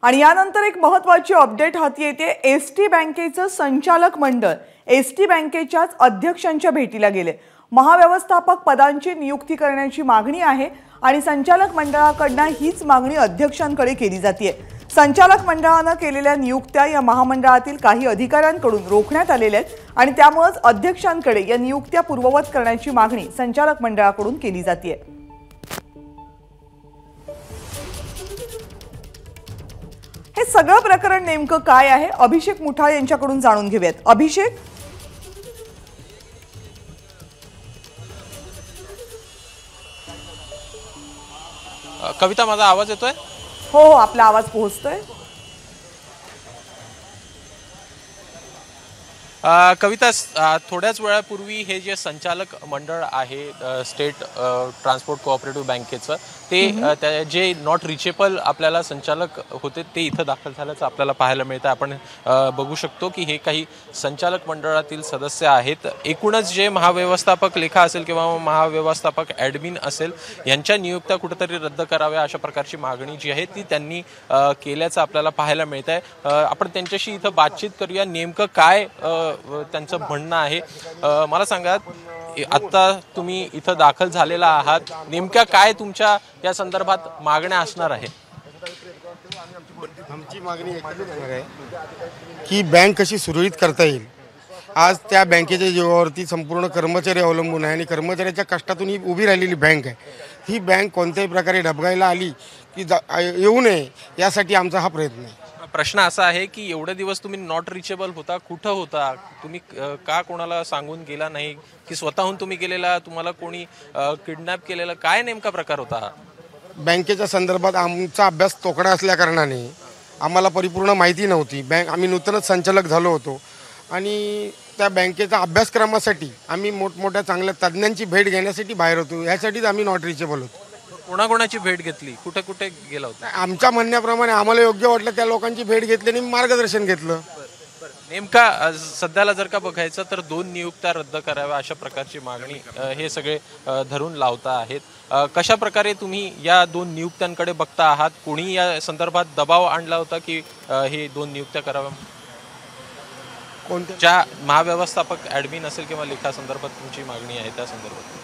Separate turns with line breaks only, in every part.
आणि यानंतर एक महत्त्वाची अपडेट हाती येते। एसटी बँकेचं संचालक मंडळ एसटी बँकेच्याच अध्यक्षांच्या भेटीला गेले। महाव्यवस्थापक पदांची नियुक्ती करण्याची मागणी आहे आणि संचालक मंडळाकडून हीच मागणी अध्यक्षांकडे केली जाते। संचालक मंडळाने केलेल्या नियुक्त्या या महामंडळातील काही अधिकाऱ्यांकडून रोखण्यात आलेल्या आहेत आणि त्यामुळे अध्यक्षांकडे या नियुक्त्या पूर्ववत करण्याची मागणी संचालक मंडळाकडून केली जाते। हे सगळं प्रकरण नेमकं काय आहे अभिषेक मुठाळ यांच्याकडून जाणून घेऊयात। अभिषेक,
कविता, माझा आवाज येतोय?
हो हो, आपला आवाज पोहोचतोय।
कविता, थोड्याच वेळापूर्वी हे जे संचालक मंडळ आहे स्टेट ट्रान्सपोर्ट कोऑपरेटिव्ह बँकेचं ते जे नॉट रिचेबल आपल्याला संचालक होते ते इथं दाखल झाल्याचं आपल्याला पाहायला मिळतं। आपण बघू शकतो की हे काही संचालक मंडळातील सदस्य आहेत। एकूणच जे महाव्यवस्थापक लेखा असेल किंवा महाव्यवस्थापक ॲडमिन असेल यांच्या नियुक्त्या कुठेतरी रद्द कराव्या अशा प्रकारची मागणी जी आहे ती त्यांनी केल्याचं आपल्याला पाहायला मिळत आहे। आपण त्यांच्याशी इथं बातचीत करूया, नेमकं काय त्यांचं म्हणणं आहे। मला सांगा, आता तुम्ही इथं दाखल झालेला आहात, नेमक्या काय तुमच्या या संदर्भात मागण्या असणार आहे?
आमची मागणी एकच आहे की बँक कशी सुरळीत करता येईल। आज त्या बँकेच्या जीवावरती संपूर्ण कर्मचारी अवलंबून आहे आणि कर्मचाऱ्याच्या कष्टातून ही उभी राहिलेली बँक आहे। ही बँक कोणत्याही प्रकारे डबघाईला आली की येऊ नये यासाठी आमचा हा प्रयत्न आहे।
प्रश्न असा आहे की एवढे दिवस तुम्ही नॉट रिचेबल होता, कुठं होता तुम्ही? का कोणाला सांगून गेला नाही की स्वतःहून तुम्ही गेलेला? तुम्हाला कोणी किडनॅप केलेला? काय नेमका प्रकार होता?
बँकेच्या संदर्भात आमचा अभ्यास तोकडा असल्या कारणाने आम्हाला परिपूर्ण माहिती नव्हती। आम्ही नुकतंच संचालक झालो होतो आणि त्या बँकेच्या अभ्यासक्रमासाठी आम्ही मोठमोठ्या चांगल्या तज्ज्ञांची भेट घेण्यासाठी बाहेर होतो। यासाठीच आम्ही नॉट रिचेबल होतो।
कोणाकोणाची भेट घेतली? कुठे कुठे गेला होता?
आमच्या म्हणण्याप्रमाणे आम्हाला योग्य वाटलं त्या लोकांची भेट घेतली आणि मार्गदर्शन घेतलं।
नेमका सध्याला जर का बघायचं तर 2 नियुक्त्या रद्द कराव्या अशा प्रकारची मागणी हे सगळे धरून लावता आहेत। कशा प्रकारे तुम्ही या 2 नियुक्त्यांकडे बघता आहात? कोणी या संदर्भात दबाव आणला होता की हे 2 नियुक्त्या कराव्या?
कोणत्या?
ज्या महाव्यवस्थापक ॲडमिन असेल किंवा लेखा संदर्भात तुमची मागणी आहे त्या संदर्भात?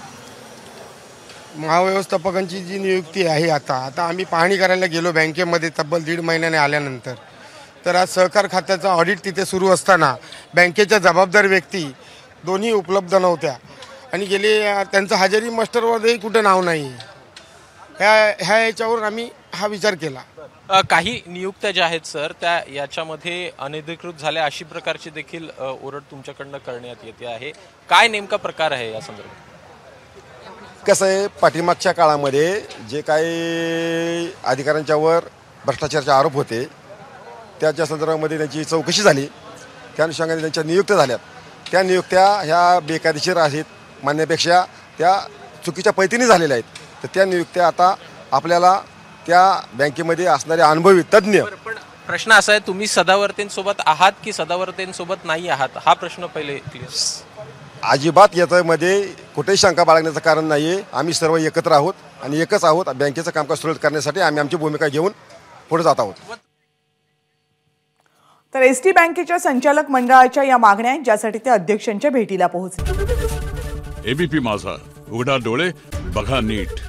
महाव्यवस्थापकांची जी नियुक्ती आहे आता आम्ही पाहणी करायला गेलो बँकेमध्ये तब्बल 1.5 महिन्याने आल्यानंतर, तर आज सहकार खात्याचा ऑडिट तिथे सुरू असताना बँकेच्या जबाबदार व्यक्ती दोन्ही उपलब्ध नव्हत्या आणि गेले त्यांचं हजेरी मास्टरवरही कुठे नाव नाही। ह्या याच्यावर आम्ही हा विचार केला।
काही नियुक्त्या ज्या आहेत सर त्या याच्यामध्ये अनधिकृत झाल्या अशी प्रकारची देखील ओरड तुमच्याकडनं करण्यात येते आहे। काय नेमका प्रकार आहे या संदर्भात?
कसं आहे, पाठीमागच्या काळामध्ये जे काही अधिकाऱ्यांच्यावर भ्रष्टाचाराचे आरोप होते त्याच्या संदर्भामध्ये त्यांची चौकशी झाली, त्या अनुषंगाने त्यांच्या नियुक्त्या झाल्यात। त्या नियुक्त्या ह्या बेकायदेशीर आहेत मानण्यापेक्षा त्या चुकीच्या पद्धतीने झालेल्या आहेत। तर त्या नियुक्त्या आता आपल्याला त्या बँकेमध्ये असणारे अनुभवी तज्ज्ञ।
पण प्रश्न असा आहे, तुम्ही सदावर्तेंसोबत आहात की सदावर्तेंसोबत नाही आहात हा प्रश्न पहिले क्लिअर।
अजिबात याच्यामध्ये कुठेही शंका बाळगण्याचं कारण नाही आहे। आम्ही सर्व एकत्र आहोत आणि एकच आहोत। बँकेचं कामकाज सुरळीत करण्यासाठी आम्ही आमची भूमिका घेऊन पुढे जात आहोत।
तर एसटी बँकेच्या संचालक मंडळाच्या या मागण्या आहेत ज्यासाठी ते अध्यक्षांच्या भेटीला पोहोचले।
एबीपी माझा, उघडा डोळे बघा नीट।